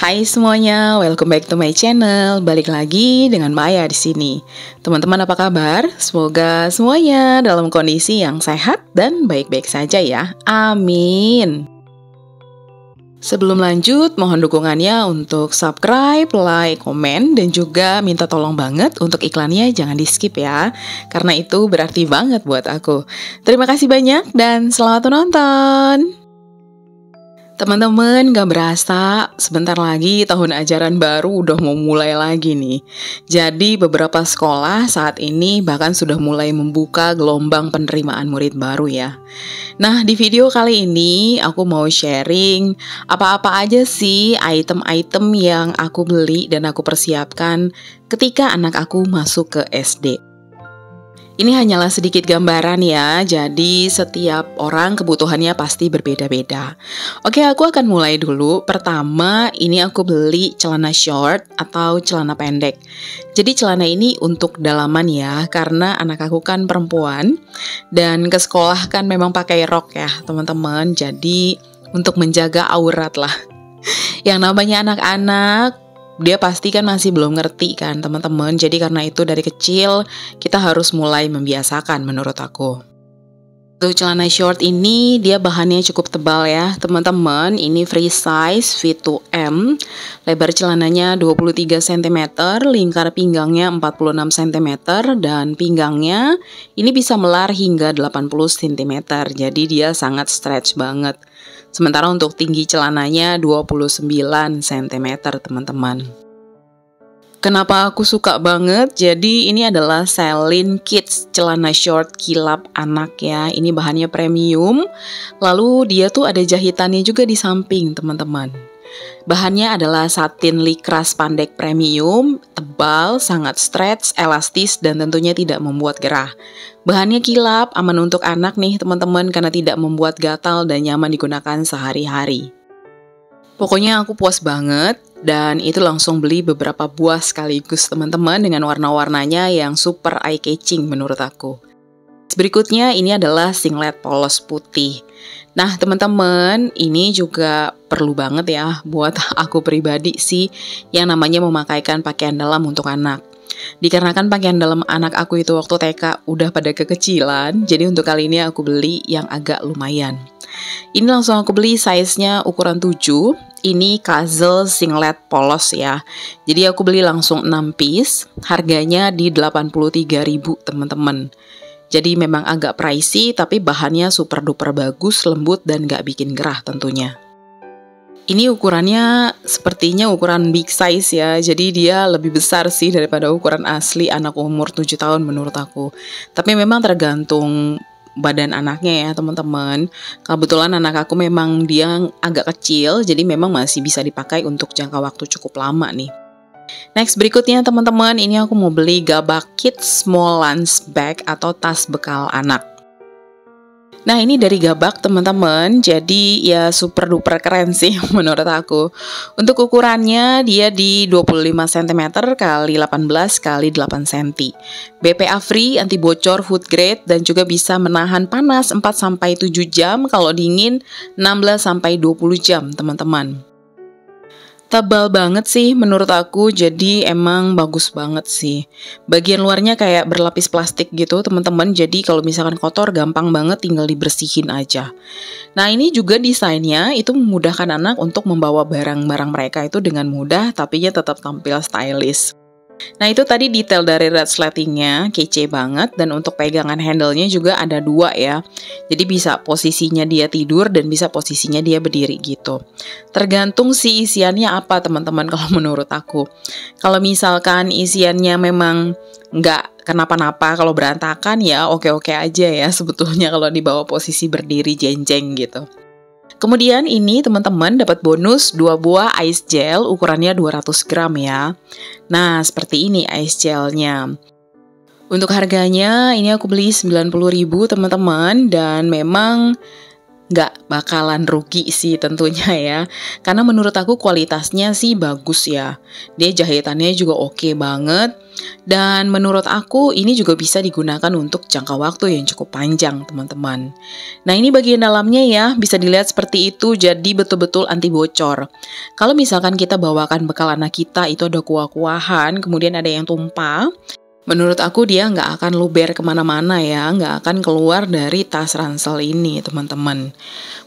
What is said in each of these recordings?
Hai semuanya, welcome back to my channel. Balik lagi dengan Maya di sini. Teman-teman apa kabar? Semoga semuanya dalam kondisi yang sehat dan baik-baik saja ya. Amin. Sebelum lanjut, mohon dukungannya untuk subscribe, like, komen, dan juga minta tolong banget untuk iklannya jangan di-skip ya. Karena itu berarti banget buat aku. Terima kasih banyak dan selamat menonton. Teman-teman, gak berasa sebentar lagi tahun ajaran baru udah mau mulai lagi nih. Jadi beberapa sekolah saat ini bahkan sudah mulai membuka gelombang penerimaan murid baru ya. Nah, di video kali ini aku mau sharing apa-apa aja sih item-item yang aku beli dan aku persiapkan ketika anak aku masuk ke SD. Ini hanyalah sedikit gambaran ya, jadi setiap orang kebutuhannya pasti berbeda-beda. Oke, aku akan mulai dulu. Pertama, ini aku beli celana short atau celana pendek. Jadi celana ini untuk dalaman ya, karena anak aku kan perempuan dan ke sekolah kan memang pakai rok ya teman-teman. Jadi untuk menjaga aurat lah. Yang namanya anak-anak, dia pasti kan masih belum ngerti kan teman-teman. Jadi karena itu dari kecil kita harus mulai membiasakan menurut aku. Untuk celana short ini dia bahannya cukup tebal ya teman-teman. Ini free size fit to M. Lebar celananya 23 cm, lingkar pinggangnya 46 cm, dan pinggangnya ini bisa melar hingga 80 cm. Jadi dia sangat stretch banget. Sementara untuk tinggi celananya 29 cm teman-teman. Kenapa aku suka banget? Jadi ini adalah Celine Kids celana short kilap anak ya. Ini bahannya premium. Lalu dia tuh ada jahitannya juga di samping teman-teman. Bahannya adalah satin lycra spandek premium, tebal, sangat stretch, elastis, dan tentunya tidak membuat gerah. Bahannya kilap, aman untuk anak nih teman-teman karena tidak membuat gatal dan nyaman digunakan sehari-hari. Pokoknya aku puas banget dan itu langsung beli beberapa buah sekaligus teman-teman dengan warna-warnanya yang super eye-catching menurut aku. Berikutnya ini adalah singlet polos putih. Nah teman-teman, ini juga perlu banget ya buat aku pribadi sih yang namanya memakaikan pakaian dalam untuk anak. Dikarenakan pakaian dalam anak aku itu waktu TK udah pada kekecilan, jadi untuk kali ini aku beli yang agak lumayan. Ini langsung aku beli size-nya ukuran 7. Ini Kazel singlet polos ya. Jadi aku beli langsung 6 piece. Harganya di 83.000 teman-teman. Jadi memang agak pricey tapi bahannya super duper bagus, lembut dan gak bikin gerah tentunya. Ini ukurannya sepertinya ukuran big size ya. Jadi dia lebih besar sih daripada ukuran asli anak umur 7 tahun menurut aku. Tapi memang tergantung badan anaknya ya teman-teman. Kebetulan anak aku memang dia agak kecil, jadi memang masih bisa dipakai untuk jangka waktu cukup lama nih. Next berikutnya teman-teman, ini aku mau beli Gabak Kids Small Lunch Bag atau tas bekal anak. Nah ini dari Gabak teman-teman, jadi ya super duper keren sih menurut aku. Untuk ukurannya dia di 25 cm x 18 x 8 cm. BPA free, anti bocor, food grade, dan juga bisa menahan panas 4-7 jam, kalau dingin 16-20 jam teman-teman. Tebal banget sih menurut aku, jadi emang bagus banget sih. Bagian luarnya kayak berlapis plastik gitu teman-teman, jadi kalau misalkan kotor gampang banget tinggal dibersihin aja. Nah ini juga desainnya itu memudahkan anak untuk membawa barang-barang mereka itu dengan mudah, tapi tetap tampil stylish. Nah itu tadi detail dari resletingnya, kece banget, dan untuk pegangan handle-nya juga ada 2 ya. Jadi bisa posisinya dia tidur dan bisa posisinya dia berdiri gitu. Tergantung si isiannya apa teman-teman kalau menurut aku. Kalau misalkan isiannya memang nggak kenapa-napa, kalau berantakan ya oke-oke aja ya sebetulnya kalau dibawa posisi berdiri jenjeng gitu. Kemudian ini teman-teman dapat bonus 2 buah ice gel ukurannya 200 gram ya. Nah seperti ini ice gelnya. Untuk harganya ini aku beli 90.000 teman-teman, dan memang nggak bakalan rugi sih tentunya ya. Karena menurut aku kualitasnya sih bagus ya. Dia jahitannya juga oke banget. Dan menurut aku ini juga bisa digunakan untuk jangka waktu yang cukup panjang teman-teman. Nah ini bagian dalamnya ya, bisa dilihat seperti itu, jadi betul-betul anti bocor. Kalau misalkan kita bawakan bekal anak kita itu ada kuah-kuahan, kemudian ada yang tumpah, menurut aku dia nggak akan luber kemana-mana ya, nggak akan keluar dari tas ransel ini teman-teman.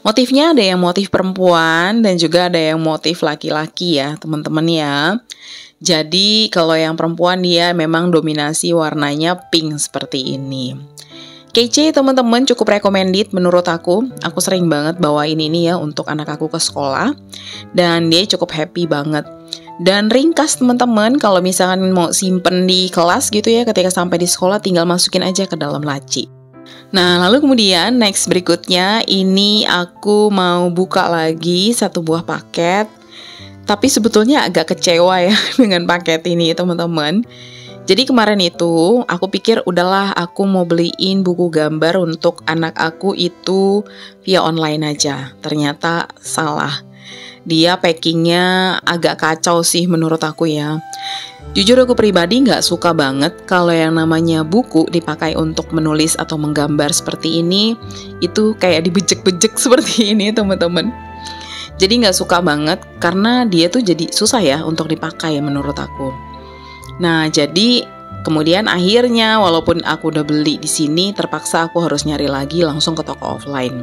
Motifnya ada yang motif perempuan dan juga ada yang motif laki-laki ya teman-teman ya. Jadi kalau yang perempuan dia memang dominasi warnanya pink seperti ini. Kece teman-teman, cukup recommended menurut aku. Aku sering banget bawain ini ya untuk anak aku ke sekolah. Dan dia cukup happy banget. Dan ringkas teman-teman, kalau misalkan mau simpen di kelas gitu ya, ketika sampai di sekolah tinggal masukin aja ke dalam laci. Nah lalu kemudian next berikutnya ini aku mau buka lagi satu buah paket. Tapi sebetulnya agak kecewa ya dengan paket ini teman-teman. Jadi kemarin itu aku pikir udahlah aku mau beliin buku gambar untuk anak aku itu via online aja. Ternyata salah. Dia packingnya agak kacau sih menurut aku ya. Jujur aku pribadi nggak suka banget kalau yang namanya buku dipakai untuk menulis atau menggambar seperti ini. Itu kayak dibejek-bejek seperti ini teman-teman. Jadi nggak suka banget karena dia tuh jadi susah ya untuk dipakai menurut aku. Nah jadi kemudian akhirnya walaupun aku udah beli di sini, terpaksa aku harus nyari lagi langsung ke toko offline.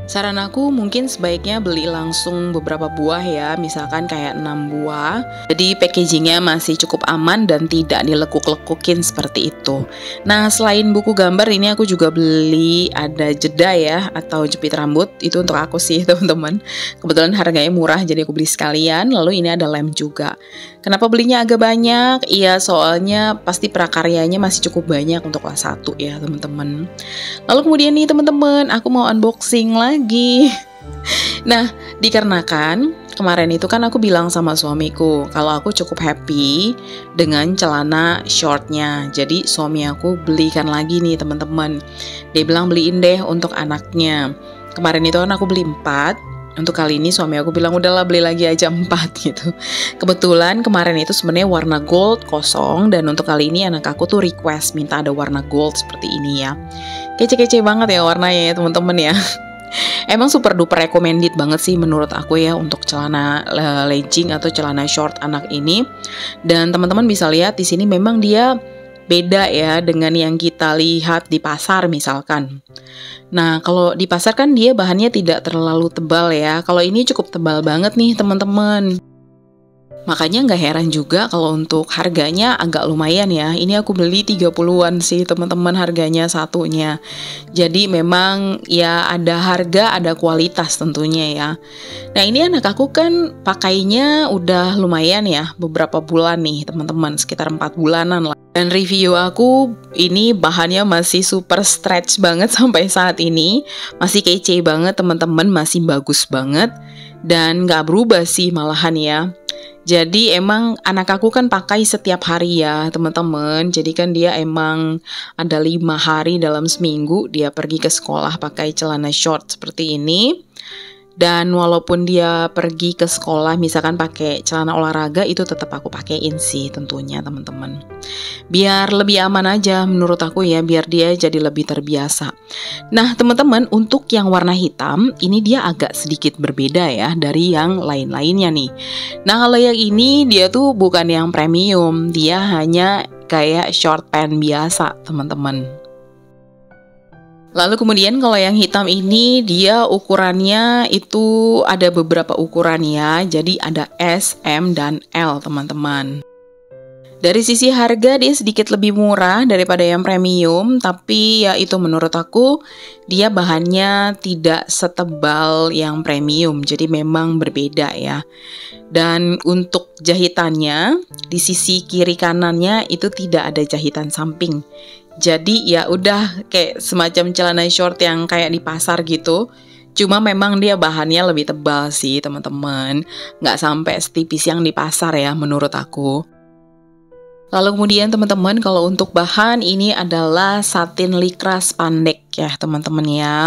Saran aku mungkin sebaiknya beli langsung beberapa buah ya, misalkan kayak 6 buah. Jadi packagingnya masih cukup aman dan tidak dilekuk-lekukin seperti itu. Nah selain buku gambar ini aku juga beli ada jeda ya atau jepit rambut. Itu untuk aku sih teman-teman. Kebetulan harganya murah jadi aku beli sekalian. Lalu ini ada lem juga. Kenapa belinya agak banyak? Iya soalnya pasti prakaryanya masih cukup banyak untuk kelas 1 ya teman-teman. Lalu kemudian nih teman-teman, aku mau unboxing lagi. Nah, dikarenakan kemarin itu kan aku bilang sama suamiku kalau aku cukup happy dengan celana shortnya. Jadi suami aku belikan lagi nih teman-teman. Dia bilang beliin deh untuk anaknya. Kemarin itu kan aku beli 4. Untuk kali ini suami aku bilang udahlah beli lagi aja 4 gitu. Kebetulan kemarin itu sebenarnya warna gold kosong dan untuk kali ini anak aku tuh request minta ada warna gold seperti ini ya. Kece-kece banget ya warnanya ya teman-teman ya. Emang super duper recommended banget sih menurut aku ya untuk celana legging atau celana short anak ini. Dan teman-teman bisa lihat di sini memang dia beda ya dengan yang kita lihat di pasar misalkan. Nah kalau di pasar kan dia bahannya tidak terlalu tebal ya. Kalau ini cukup tebal banget nih teman-teman. Makanya nggak heran juga kalau untuk harganya agak lumayan ya. Ini aku beli 30-an sih teman-teman harganya satunya. Jadi memang ya ada harga, ada kualitas tentunya ya. Nah ini anak aku kan pakainya udah lumayan ya, beberapa bulan nih teman-teman, sekitar 4 bulanan lah. Dan review aku ini bahannya masih super stretch banget sampai saat ini. Masih kece banget teman-teman, masih bagus banget. Dan nggak berubah sih malahan ya. Jadi emang anak aku kan pakai setiap hari ya teman-teman. Jadi kan dia emang ada 5 hari dalam seminggu dia pergi ke sekolah pakai celana short seperti ini. Dan walaupun dia pergi ke sekolah misalkan pakai celana olahraga itu tetap aku pakein sih tentunya teman-teman. Biar lebih aman aja menurut aku ya, biar dia jadi lebih terbiasa. Nah teman-teman untuk yang warna hitam ini dia agak sedikit berbeda ya dari yang lain-lainnya nih. Nah kalau yang ini dia tuh bukan yang premium, dia hanya kayak short pant biasa teman-teman. Lalu kemudian kalau yang hitam ini dia ukurannya itu ada beberapa ukuran ya. Jadi ada S, M, dan L teman-teman. Dari sisi harga dia sedikit lebih murah daripada yang premium. Tapi ya itu menurut aku dia bahannya tidak setebal yang premium. Jadi memang berbeda ya. Dan untuk jahitannya di sisi kiri kanannya itu tidak ada jahitan samping. Jadi ya udah kayak semacam celana short yang kayak di pasar gitu. Cuma memang dia bahannya lebih tebal sih teman-teman. Nggak sampai setipis yang di pasar ya menurut aku. Lalu kemudian teman-teman, kalau untuk bahan ini adalah satin lycra spandek ya teman-teman ya.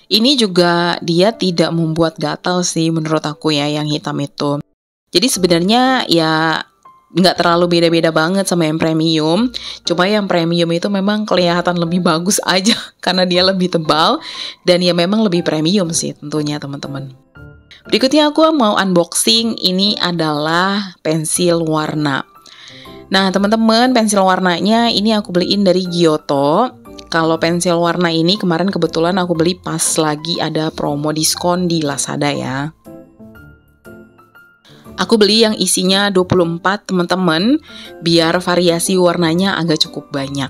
Ini juga dia tidak membuat gatal sih menurut aku ya yang hitam itu. Jadi sebenarnya ya nggak terlalu beda-beda banget sama yang premium. Cuma yang premium itu memang kelihatan lebih bagus aja karena dia lebih tebal dan ya memang lebih premium sih tentunya teman-teman. Berikutnya aku mau unboxing, ini adalah pensil warna. Nah teman-teman, pensil warnanya ini aku beliin dari Giotto. Kalau pensil warna ini kemarin kebetulan aku beli pas lagi ada promo diskon di Lazada ya. Aku beli yang isinya 24 teman-teman, biar variasi warnanya agak cukup banyak.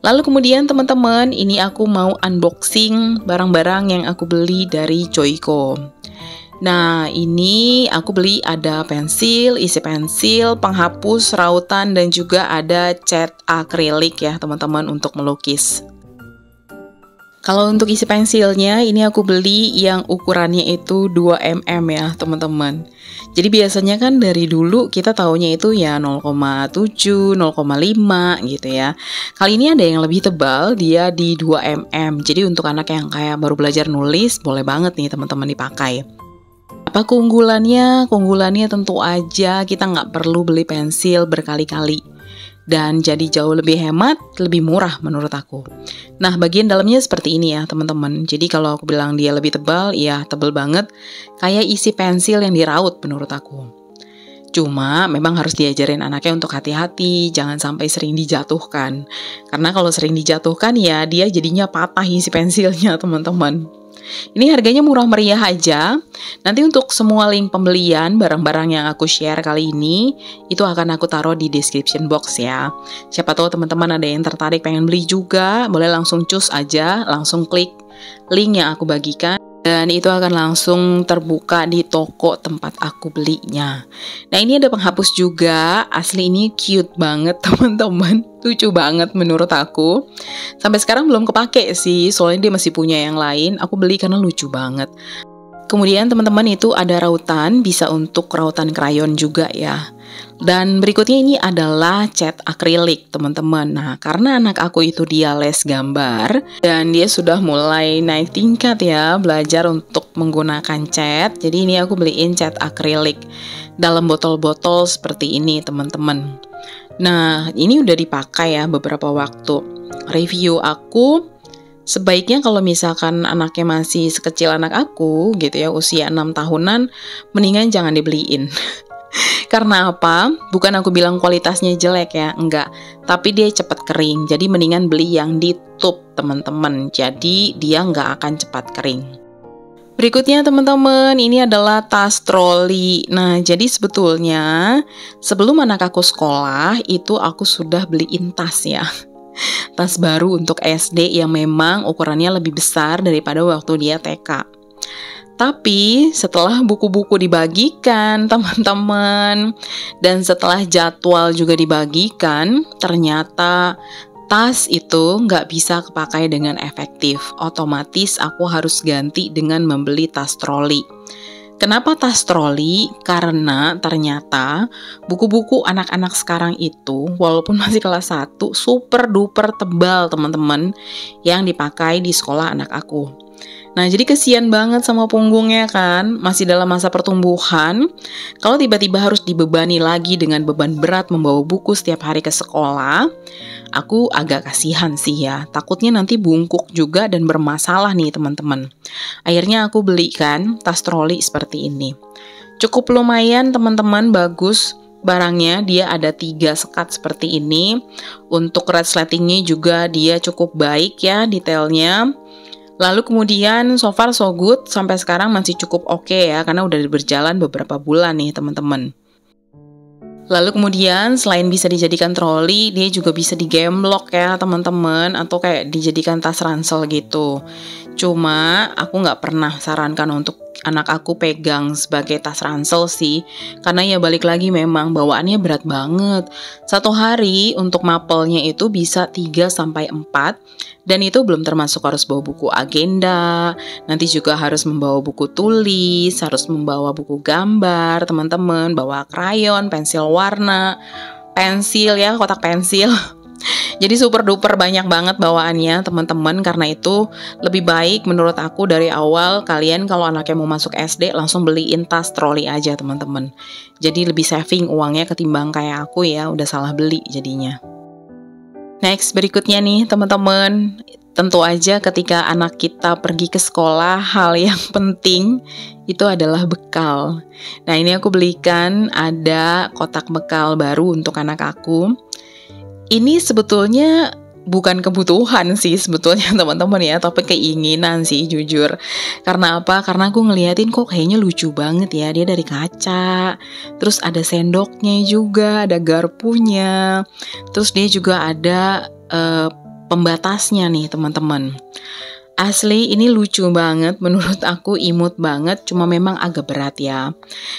Lalu kemudian teman-teman, ini aku mau unboxing barang-barang yang aku beli dari Joico. Nah, ini aku beli ada pensil, isi pensil, penghapus, rautan, dan juga ada cat akrilik ya teman-teman untuk melukis. Kalau untuk isi pensilnya, ini aku beli yang ukurannya itu 2 mm ya teman-teman. Jadi biasanya kan dari dulu kita taunya itu ya 0,7, 0,5 gitu ya. Kali ini ada yang lebih tebal, dia di 2 mm. Jadi untuk anak yang kayak baru belajar nulis, boleh banget nih teman-teman dipakai. Apa keunggulannya? Keunggulannya tentu aja kita nggak perlu beli pensil berkali-kali. Dan jadi jauh lebih hemat, lebih murah menurut aku. Nah, bagian dalamnya seperti ini ya teman-teman. Jadi kalau aku bilang dia lebih tebal, ya tebal banget. Kayak isi pensil yang diraut menurut aku. Cuma memang harus diajarin anaknya untuk hati-hati, jangan sampai sering dijatuhkan. Karena kalau sering dijatuhkan ya dia jadinya patah isi pensilnya teman-teman. Ini harganya murah meriah aja. Nanti untuk semua link pembelian barang-barang yang aku share kali ini, itu akan aku taruh di description box ya. Siapa tahu teman-teman ada yang tertarik pengen beli juga, boleh langsung cus aja, langsung klik link yang aku bagikan. Dan itu akan langsung terbuka di toko tempat aku belinya. Nah ini ada penghapus juga. Asli ini cute banget teman-teman. Lucu banget menurut aku. Sampai sekarang belum kepake sih. Soalnya dia masih punya yang lain. Aku beli karena lucu banget. Kemudian teman-teman itu ada rautan. Bisa untuk rautan krayon juga ya. Dan berikutnya ini adalah cat akrilik teman-teman. Nah karena anak aku itu dia les gambar dan dia sudah mulai naik tingkat ya belajar untuk menggunakan cat. Jadi ini aku beliin cat akrilik dalam botol-botol seperti ini teman-teman. Nah ini udah dipakai ya beberapa waktu. Review aku, sebaiknya kalau misalkan anaknya masih sekecil anak aku gitu ya, usia 6 tahunan, mendingan jangan dibeliin. Karena apa? Bukan aku bilang kualitasnya jelek ya, enggak. Tapi dia cepat kering, jadi mendingan beli yang di tube teman-teman. Jadi dia nggak akan cepat kering. Berikutnya teman-teman, ini adalah tas troli. Nah, jadi sebetulnya sebelum anak aku sekolah, itu aku sudah beliin tas ya. Tas baru untuk SD yang memang ukurannya lebih besar daripada waktu dia TK. Tapi setelah buku-buku dibagikan teman-teman dan setelah jadwal juga dibagikan, ternyata tas itu nggak bisa kepakai dengan efektif. Otomatis aku harus ganti dengan membeli tas troli. Kenapa tas troli? Karena ternyata buku-buku anak-anak sekarang itu walaupun masih kelas 1 super duper tebal teman-teman yang dipakai di sekolah anak aku. Nah jadi kesian banget sama punggungnya kan, masih dalam masa pertumbuhan. Kalau tiba-tiba harus dibebani lagi dengan beban berat membawa buku setiap hari ke sekolah, aku agak kasihan sih ya. Takutnya nanti bungkuk juga dan bermasalah nih teman-teman. Akhirnya aku belikan tas troli seperti ini. Cukup lumayan teman-teman, bagus. Barangnya dia ada 3 sekat seperti ini. Untuk resletingnya juga dia cukup baik ya detailnya. Lalu kemudian so far so good, sampai sekarang masih cukup oke ya, karena udah berjalan beberapa bulan nih teman-teman. Lalu kemudian selain bisa dijadikan troli, dia juga bisa digemblok ya teman-teman, atau kayak dijadikan tas ransel gitu. Cuma aku nggak pernah sarankan untuk anak aku pegang sebagai tas ransel sih, karena ya balik lagi memang bawaannya berat banget. Satu hari untuk mapelnya itu bisa 3-4, dan itu belum termasuk harus bawa buku agenda, nanti juga harus membawa buku tulis, harus membawa buku gambar teman-teman, bawa krayon, pensil warna, pensil ya, kotak pensil. Jadi super duper banyak banget bawaannya teman-teman. Karena itu lebih baik menurut aku dari awal kalian kalau anaknya mau masuk SD langsung beliin tas troli aja teman-teman. Jadi lebih saving uangnya ketimbang kayak aku ya udah salah beli jadinya. Next berikutnya nih teman-teman, tentu aja ketika anak kita pergi ke sekolah hal yang penting itu adalah bekal. Nah ini aku belikan ada kotak bekal baru untuk anak aku. Ini sebetulnya bukan kebutuhan sih sebetulnya teman-teman ya, tapi keinginan sih jujur. Karena apa? Karena aku ngeliatin kok kayaknya lucu banget ya, dia dari kaca. Terus ada sendoknya juga, ada garpunya. Terus dia juga ada pembatasnya nih teman-teman. Asli ini lucu banget, menurut aku imut banget, cuma memang agak berat ya.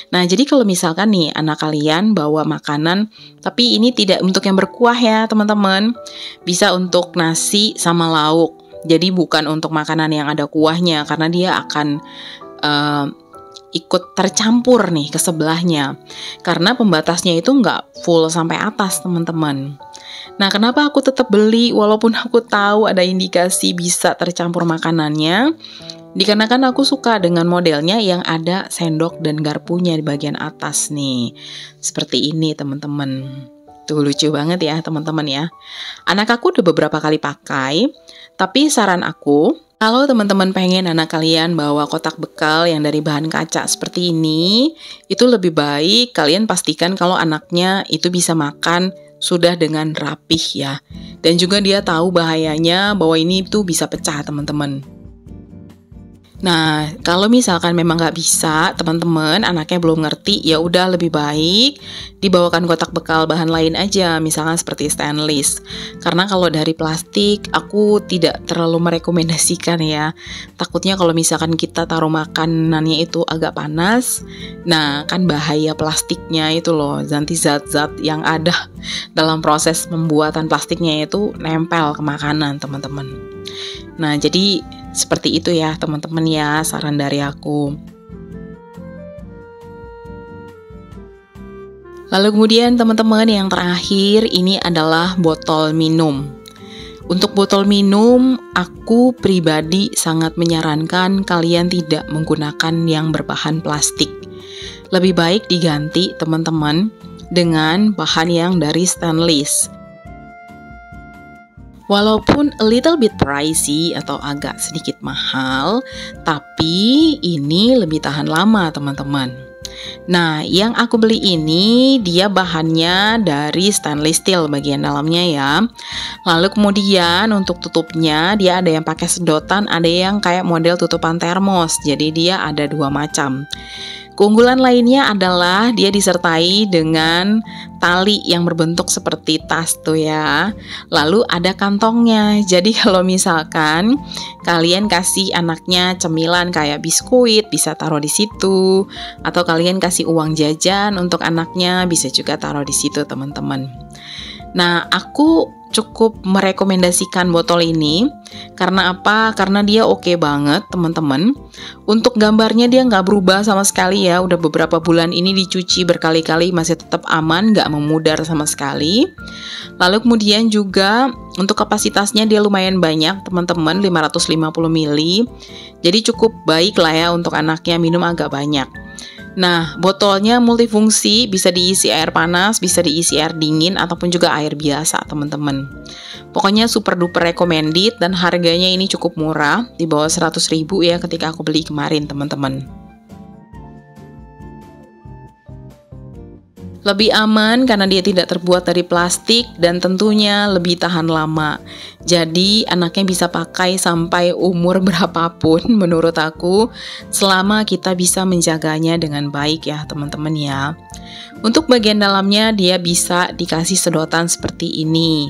Nah jadi kalau misalkan nih anak kalian bawa makanan, tapi ini tidak untuk yang berkuah ya teman-teman, bisa untuk nasi sama lauk. Jadi bukan untuk makanan yang ada kuahnya, karena dia akan ikut tercampur nih ke sebelahnya. Karena pembatasnya itu nggak full sampai atas teman-teman. Nah, kenapa aku tetap beli walaupun aku tahu ada indikasi bisa tercampur makanannya? Dikarenakan aku suka dengan modelnya yang ada sendok dan garpunya di bagian atas nih. Seperti ini teman-teman. Tuh lucu banget ya teman-teman ya. Anak aku udah beberapa kali pakai, tapi saran aku, kalau teman-teman pengen anak kalian bawa kotak bekal yang dari bahan kaca seperti ini, itu lebih baik kalian pastikan kalau anaknya itu bisa makan sudah dengan rapih ya. Dan juga dia tahu bahayanya bahwa ini tuh bisa pecah teman-teman. Nah, kalau misalkan memang nggak bisa, teman-teman, anaknya belum ngerti, ya udah lebih baik dibawakan kotak bekal bahan lain aja, misalkan seperti stainless. Karena kalau dari plastik, aku tidak terlalu merekomendasikan ya. Takutnya kalau misalkan kita taruh makanannya itu agak panas, nah kan bahaya plastiknya itu loh, nanti zat-zat yang ada dalam proses pembuatan plastiknya itu nempel ke makanan, teman-teman. Nah, jadi seperti itu ya teman-teman ya, saran dari aku. Lalu kemudian teman-teman yang terakhir ini adalah botol minum. Untuk botol minum, aku pribadi sangat menyarankan kalian tidak menggunakan yang berbahan plastik. Lebih baik diganti teman-teman dengan bahan yang dari stainless. Walaupun a little bit pricey atau agak sedikit mahal, tapi ini lebih tahan lama teman-teman. Nah, yang aku beli ini dia bahannya dari stainless steel bagian dalamnya ya. Lalu kemudian untuk tutupnya dia ada yang pakai sedotan, ada yang kayak model tutupan termos. Jadi dia ada dua macam. Keunggulan lainnya adalah dia disertai dengan tali yang berbentuk seperti tas tuh ya. Lalu ada kantongnya. Jadi kalau misalkan kalian kasih anaknya cemilan kayak biskuit, bisa taruh di situ. Atau kalian kasih uang jajan untuk anaknya, bisa juga taruh di situ teman-teman. Nah, aku cukup merekomendasikan botol ini. Karena apa? Karena dia oke banget teman-teman. Untuk gambarnya dia nggak berubah sama sekali ya. Udah beberapa bulan ini dicuci berkali-kali masih tetap aman, nggak memudar sama sekali. Lalu kemudian juga untuk kapasitasnya dia lumayan banyak teman-teman, 550 ml. Jadi cukup baik lah ya untuk anaknya minum agak banyak. Nah, botolnya multifungsi, bisa diisi air panas, bisa diisi air dingin, ataupun juga air biasa, teman-teman. Pokoknya super duper recommended, dan harganya ini cukup murah, di bawah 100.000 ya ketika aku beli kemarin, teman-teman. Lebih aman karena dia tidak terbuat dari plastik dan tentunya lebih tahan lama. Jadi anaknya bisa pakai sampai umur berapapun menurut aku, selama kita bisa menjaganya dengan baik ya teman-teman ya. Untuk bagian dalamnya dia bisa dikasih sedotan seperti ini.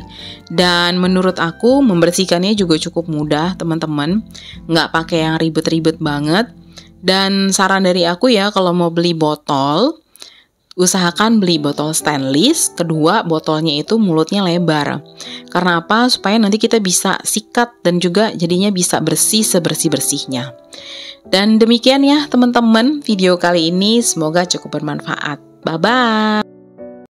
Dan menurut aku membersihkannya juga cukup mudah teman-teman. Nggak pakai yang ribet-ribet banget. Dan saran dari aku ya, kalau mau beli botol, usahakan beli botol stainless. Kedua, botolnya itu mulutnya lebar. Karena apa? Supaya nanti kita bisa sikat dan juga jadinya bisa bersih sebersih-bersihnya. Dan demikian ya teman-teman video kali ini, semoga cukup bermanfaat. Bye-bye.